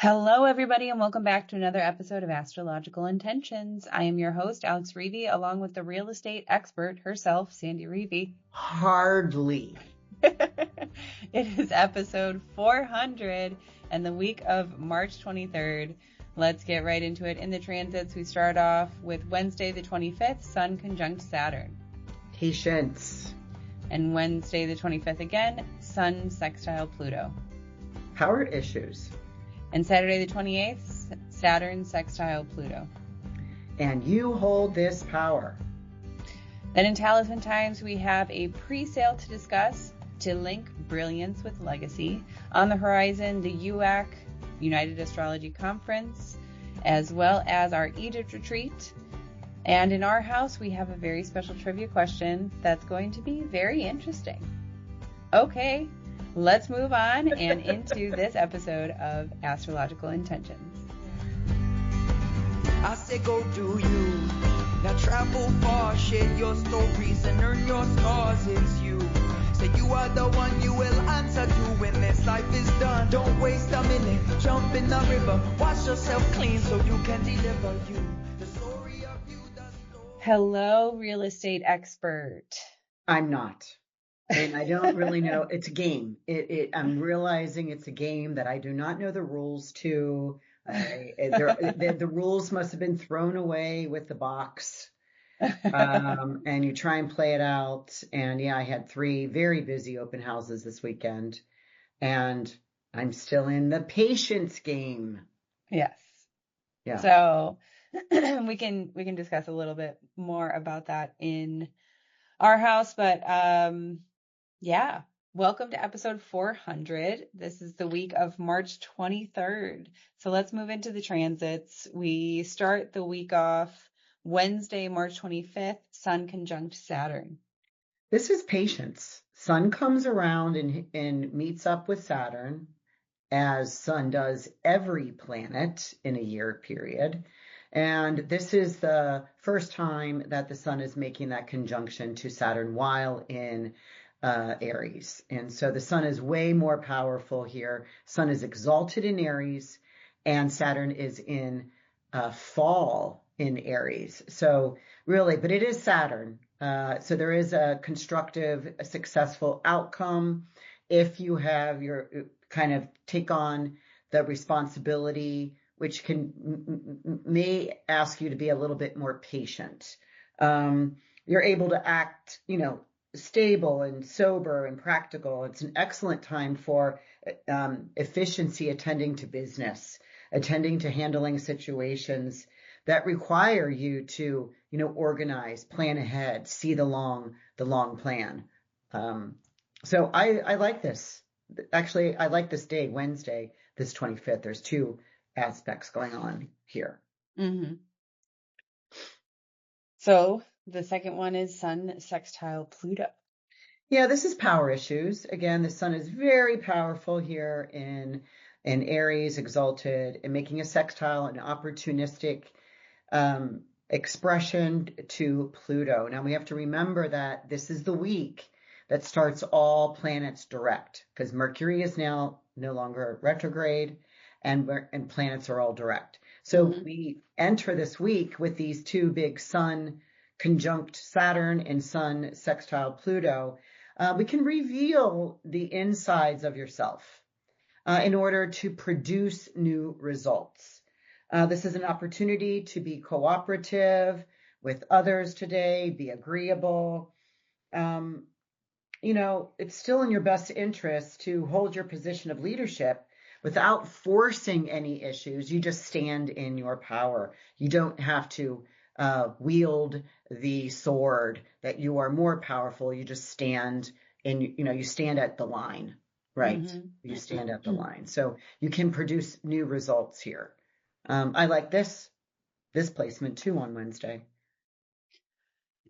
Hello, everybody, and welcome back to another episode of Astrological Intentions. I am your host, Alex Reevy, along with the real estate expert herself, Sandy Reevy. Hardly. It is episode 400 and the week of March 23rd. Let's get right into it. In the transits, we start off with Wednesday the 25th, Sun conjunct Saturn. Patience. And Wednesday the 25th again, Sun sextile Pluto. Power issues. And Saturday the 28th, Saturn sextile Pluto. And you hold this power. Then in Talisman Times, we have a pre-sale to discuss to link brilliance with legacy. On the horizon, the UAC, United Astrology Conference, as well as our Egypt retreat. And in our house, we have a very special trivia question that's going to be very interesting. Okay, let's move on and into this episode of Astrological Intentions. I say go do you. Now travel far, share your stories and earn your stars. It's you. Say you are the one you will answer to when this life is done. Don't waste a minute, jump in the river. Wash yourself clean so you can deliver you. The story of you, the story. Hello, real estate expert. I'm not. And I don't really know. It's a game. I'm realizing it's a game that I do not know the rules to. The rules must have been thrown away with the box. And you try and play it out. And yeah, I had 3 very busy open houses this weekend. And I'm still in the patience game. Yes. Yeah. So we can discuss a little bit more about that in our house, but yeah. Welcome to episode 400. This is the week of March 23rd. So let's move into the transits. We start the week off Wednesday, March 25th, Sun conjunct Saturn. This is patience. Sun comes around and meets up with Saturn, as Sun does every planet in a year period. And this is the first time that the Sun is making that conjunction to Saturn while in Aries. And so the Sun is way more powerful here. Sun is exalted in Aries, and Saturn is in fall in Aries. So really, but it is Saturn. So there is a constructive, a successful outcome if you have your kind of take on the responsibility, which may ask you to be a little bit more patient. You're able to act, stable and sober and practical. It's an excellent time for efficiency, attending to business, attending to handling situations that require you to, organize, plan ahead, see the long plan. So I like this. Actually, I like this day, Wednesday, this 25th. There's 2 aspects going on here. Mm-hmm. So the second one is Sun sextile Pluto. Yeah, this is power issues. Again, the Sun is very powerful here in Aries, exalted, and making a sextile, an opportunistic expression to Pluto. Now we have to remember that this is the week that starts all planets direct, because Mercury is now no longer retrograde, and planets are all direct. So we enter this week with these 2 big Sun conjunct Saturn and Sun sextile Pluto. We can reveal the insides of yourself in order to produce new results. This is an opportunity to be cooperative with others today, be agreeable. It's still in your best interest to hold your position of leadership without forcing any issues. You just stand in your power. You don't have to wield the sword that you are more powerful. You just stand you stand at the line, right? Mm-hmm. You stand at the line. So you can produce new results here. I like this placement too on Wednesday.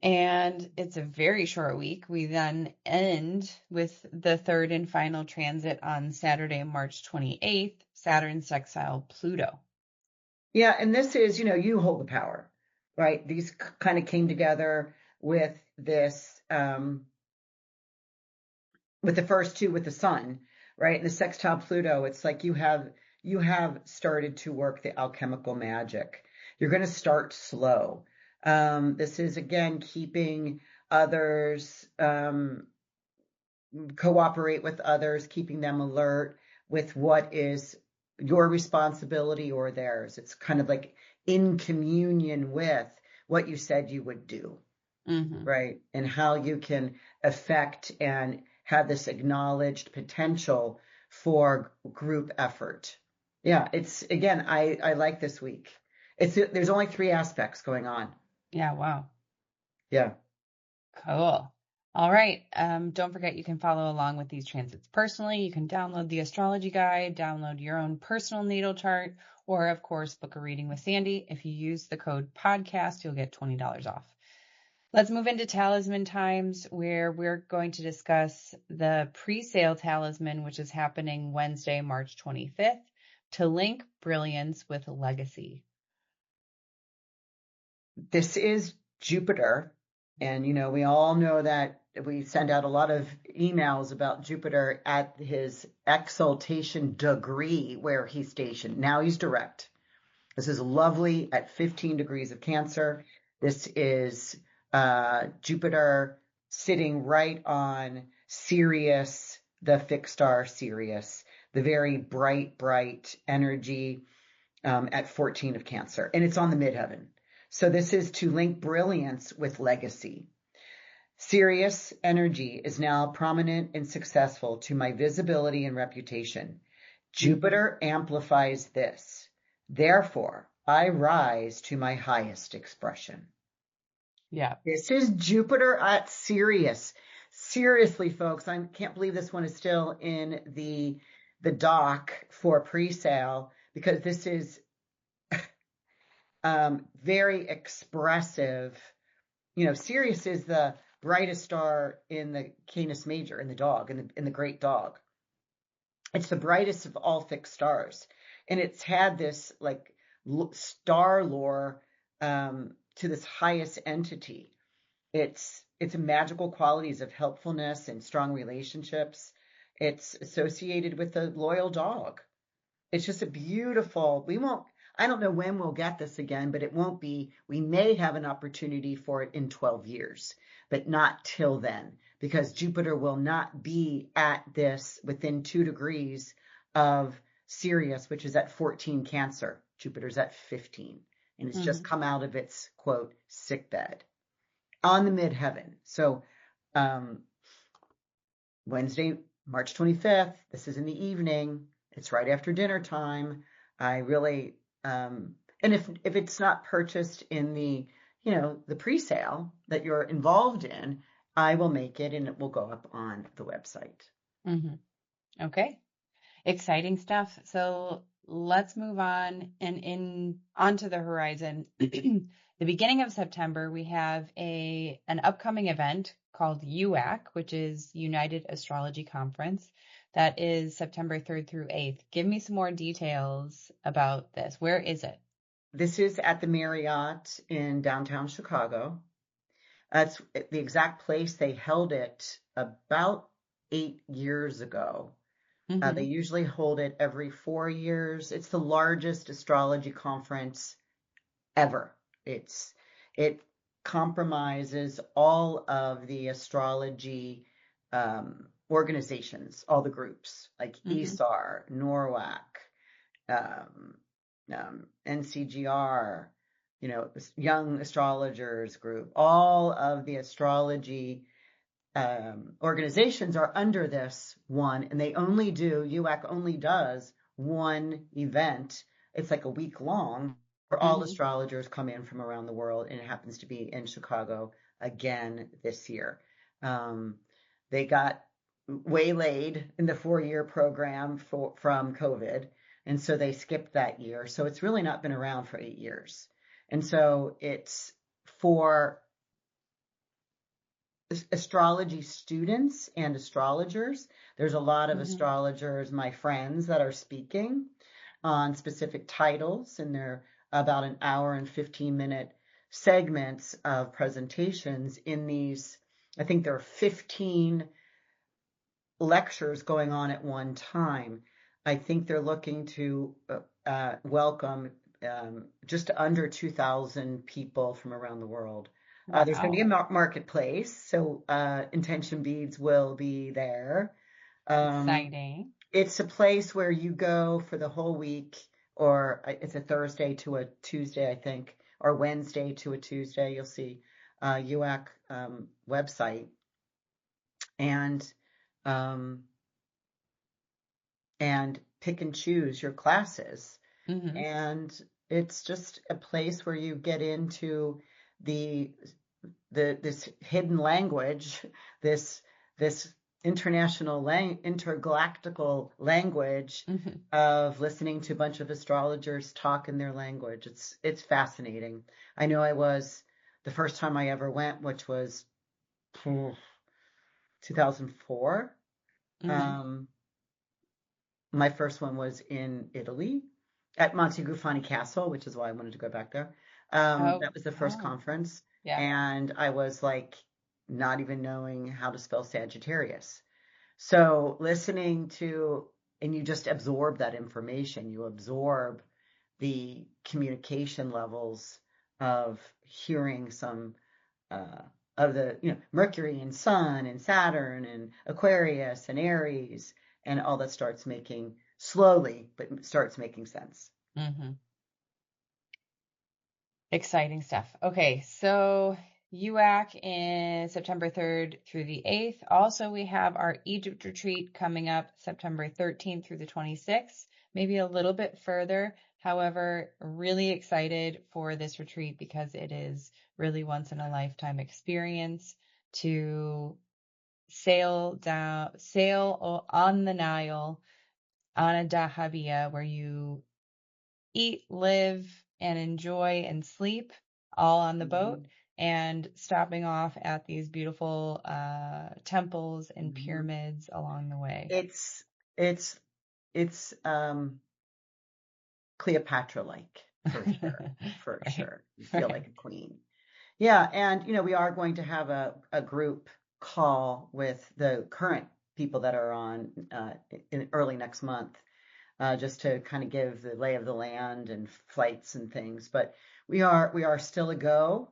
And it's a very short week. We then end with the third and final transit on Saturday, March 28th, Saturn sextile Pluto. Yeah, and this is, you hold the power, right? These kind of came together with this, with the first 2 with the Sun, right? And the sextile Pluto, it's like you have you have started to work the alchemical magic. You're going to start slow. This is, again, keeping others, cooperate with others, keeping them alert with what is your responsibility or theirs. It's kind of like in communion with what you said you would do, right? And how you can affect and have this acknowledged potential for group effort. Yeah, it's, again, I like this week. There's only 3 aspects going on. Yeah, wow. Yeah. Cool. All right. Don't forget you can follow along with these transits personally. You can download the astrology guide, download your own personal natal chart, or of course, book a reading with Sandy. If you use the code podcast, you'll get $20 off. Let's move into talisman times, where we're going to discuss the pre-sale talisman, which is happening Wednesday, March 25th, to link brilliance with legacy. This is Jupiter. And, we all know that we send out a lot of emails about Jupiter at his exaltation degree where he's stationed. Now he's direct. This is lovely at 15 degrees of Cancer. This is Jupiter sitting right on Sirius, the fixed star Sirius, the very bright energy at 14 of Cancer. And it's on the midheaven. So this is to link brilliance with legacy. Sirius energy is now prominent and successful to my visibility and reputation. Jupiter amplifies this. Therefore, I rise to my highest expression. Yeah. This is Jupiter at Sirius. Seriously, folks, I can't believe this one is still in the dock for pre-sale, because this is very expressive. Sirius is the brightest star in the Canis Major, in the dog, in the great dog. It's the brightest of all fixed stars. And it's had this like star lore to this highest entity. It's magical qualities of helpfulness and strong relationships. It's associated with a loyal dog. It's just a beautiful, I don't know when we'll get this again, but it won't be, we may have an opportunity for it in 12 years, but not till then, because Jupiter will not be at this within 2 degrees of Sirius, which is at 14 Cancer. Jupiter's at 15, and it's just come out of its, quote, sickbed on the midheaven. So Wednesday, March 25th, this is in the evening. It's right after dinner time. I really, and if it's not purchased in the, the pre-sale that you're involved in, I will make it and it will go up on the website. Okay. Exciting stuff. So let's move on and onto the horizon. The beginning of September, we have an upcoming event called UAC, which is United Astrology Conference. That is September 3rd through 8th. Give me some more details about this. Where is it? This is at the Marriott in downtown Chicago. That's the exact place they held it about 8 years ago. They usually hold it every 4 years. It's the largest astrology conference ever. It compromises all of the astrology organizations, all the groups like ESAR, NORWAC, NCGR, Young Astrologers Group. All of the astrology organizations are under this one, and UAC only does one event. It's like a week long, where all astrologers come in from around the world, and it happens to be in Chicago again this year. They got waylaid in the 4-year program from COVID, and so they skipped that year. So it's really not been around for 8 years. And so it's for astrology students and astrologers. There's a lot of astrologers, my friends, that are speaking on specific titles, and they're about an hour and 15-minute segments of presentations in these. I think there are 15 lectures going on at one time. I think they're looking to welcome just under 2,000 people from around the world. There's going to be a Wow. marketplace, so intention beads will be there. Exciting. It's a place where you go for the whole week, or it's a Thursday to a Tuesday, I think, or Wednesday to a Tuesday. You'll see UAC website, and um, and pick and choose your classes. Mm-hmm. And it's just a place where you get into the this hidden language, this international intergalactical language Mm-hmm. of listening to a bunch of astrologers talk in their language. It's fascinating. I know I was the first time I ever went, which was 2004. Mm-hmm. Um, my first one was in Italy at Montegrufani Castle, which is why I wanted to go back there. Oh, That was the first oh, conference, yeah. and I was like not even knowing how to spell Sagittarius. So listening to, and you just absorb that information, you absorb the communication levels of hearing some uh, of the, Mercury and Sun and Saturn and Aquarius and Aries, and all that starts making slowly, but starts making sense. Mm-hmm. Exciting stuff. Okay, so UAC in September 3rd through the 8th. Also, we have our Egypt retreat coming up September 13th through the 26th, maybe a little bit further. However, really excited for this retreat because it is really once in a lifetime experience to sail on the Nile on a dahabeah where you eat, live, and enjoy and sleep all on the boat, Mhm. and stopping off at these beautiful temples and Mhm. pyramids along the way. It's it's it's Cleopatra-like for sure, for Right, sure. You feel right. like a queen. Yeah, and we are going to have a group call with the current people that are on in early next month, just to kind of give the lay of the land and flights and things. But we are still a go.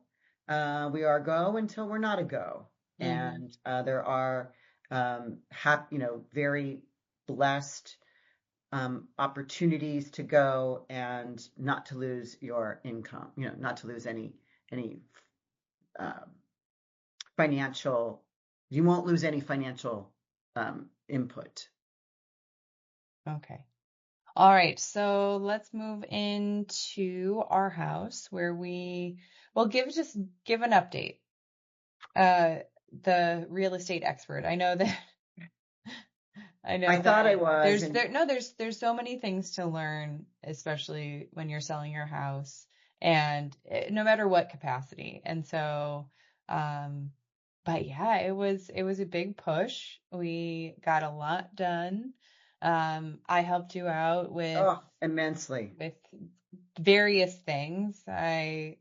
We are a go until we're not a go, Mm-hmm. and there are very blessed opportunities to go and not to lose your income, not to lose any um, financial. You won't lose any financial input. Okay. All right, so let's move into our house where we will give an update. Uh, the real estate expert. I I know thought I that was, and there's so many things to learn, especially when you're selling your house, and no matter what capacity. And so, um, but yeah, it was a big push. We got a lot done. I helped you out oh, immensely. with various things. I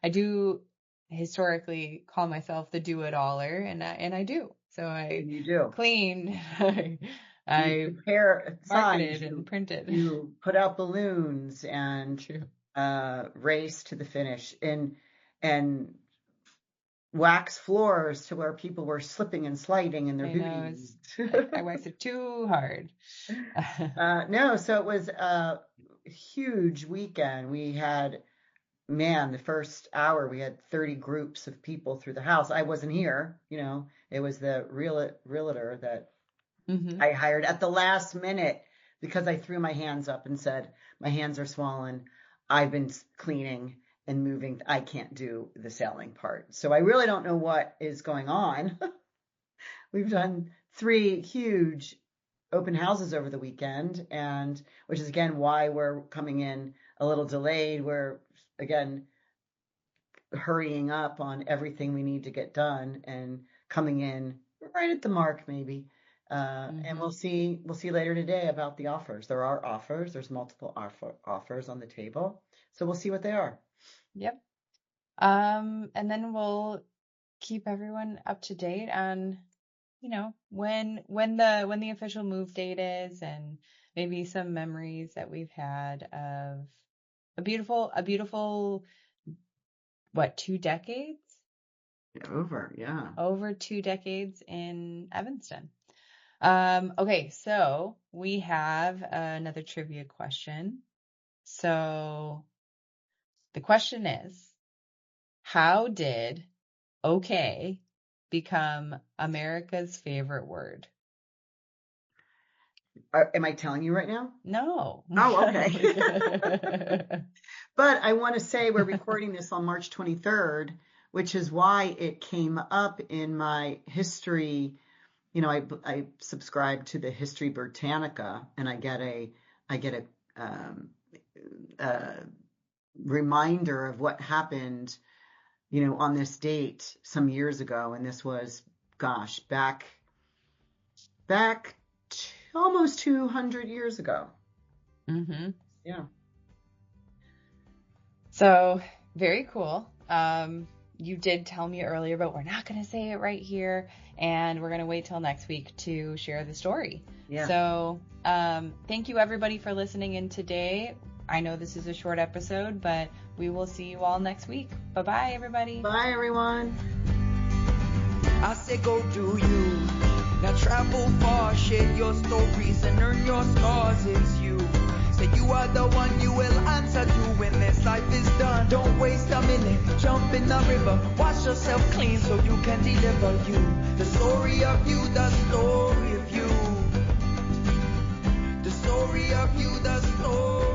do historically call myself the do-it-aller, and I do. So I You do. cleaned, You I prepare signs. marketed and You printed. you put out balloons and True. race to the finish, and wax floors to where people were slipping and sliding in their I know booties. I waxed it too hard. No, so it was a huge weekend. We had, man, the first hour we had 30 groups of people through the house. I wasn't here, it was the realtor that Hmm. I hired at the last minute because I threw my hands up and said, my hands are swollen. I've been cleaning and moving. I can't do the selling part. So I really don't know what is going on. We've done 3 huge open houses over the weekend, and which is again why we're coming in a little delayed. We're again hurrying up on everything we need to get done and coming in right at the mark maybe. And Hmm. we'll see later today about the offers. There are offers. There's multiple offers on the table. So we'll see what they are. Yep. And then we'll keep everyone up to date on, when the official move date is, and maybe some memories that we've had of a beautiful, what, 2 decades? Over 2 decades in Evanston. Okay, so we have another trivia question. So the question is, how did okay become America's favorite word? Am I telling you right now? No. Oh, okay. But I want to say we're recording this on March 23rd, which is why it came up in my history. You know, I subscribe to the History Britannica, and I get a reminder of what happened, you know, on this date some years ago, and this was, gosh, back almost 200 years ago. Mm-hmm. Yeah. So very cool. You did tell me earlier, but we're not going to say it right here, and we're going to wait till next week to share the story. Yeah. So thank you everybody for listening in today. I know this is a short episode, but we will see you all next week. Bye-bye, everybody. Bye, everyone. I say go do you. Now travel far, share your stories and earn your stars. It's you. Say you are the one you will answer to when this life is done. Don't waste a minute, jump in the river. Wash yourself clean so you can deliver you. The story of you, the story of you. The story of you, the story.